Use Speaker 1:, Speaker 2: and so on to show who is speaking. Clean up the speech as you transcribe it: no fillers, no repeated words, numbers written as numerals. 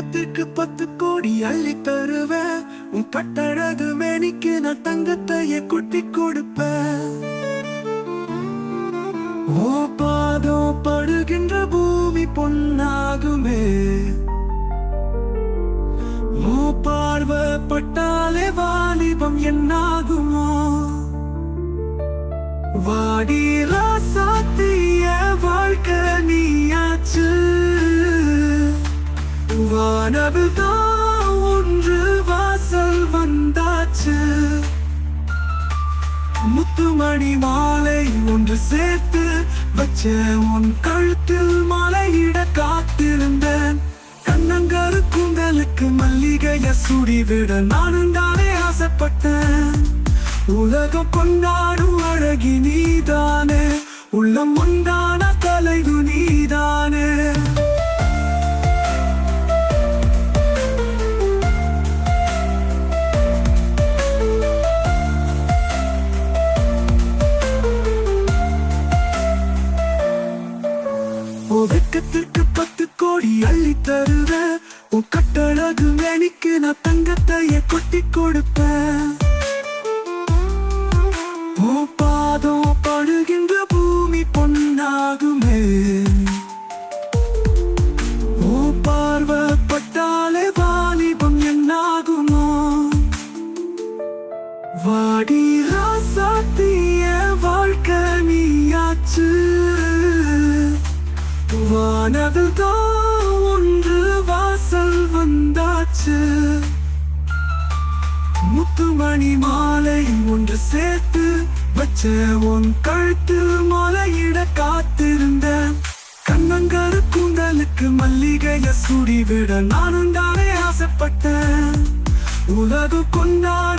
Speaker 1: வெக்கத்துக்கு 10 கோடி அள்ளி தருவேன். உன் கட்டழகு மேனிக்கு நான் தங்கத்தையே குட்டி கொடுப்பேன். ஓ பாதம் படுகின்ற பூமி பொன்னாகுமே. ஓ பார்வப்பட்டாலே வாலிபம் என்னாகுமோ. வாடி ராசாத்திய வாழ்க்கை நீயாச்சு. வானவில் தான் ஒன்று வாசல் வந்தாச்சு. முத்துமணி மாலை ஒன்று சேர்த்து வச்ச உன் கழுத்தில் மாலையிட காத்திருந்தேன். கண்ணங்கரு கூந்தலுக்கு மல்லிகைய சுடிவிட நானும் தானே ஆசைப்பட்டேன். உலகம் கொண்டாடும் அழகி நீதானே, உள்ளம் உண்டான தலைவு நீதானே. வெக்கத்திற்கு 10 கோடி அள்ளி தருவேன். உன் கட்டழகு மேனிக்கு நான் தங்கத்தையே கொட்டி கொடுப்பேன். ஓ பாதம் படுகின்ற பூமி பொன்னாகுமே. ஓ பார்வப்பட்டாலே வாலிபம் என்னாகுமோ. வாடி ராசாத்திய வாழ்க்கை நீயாச்சு. வானவில் தான் ஒன்று வாசல் வந்தாச்சு. முத்துமணி மாலை ஒன்று சேர்த்து வச்ச உன் கழுத்தில் மாலையிட காத்திருந்தேன். கண்ணங்கரு கூந்தலுக்கு மல்லிகைய சுடிவிட நானும் தானே ஆசைப்பட்டேன். உலகு கொண்டாட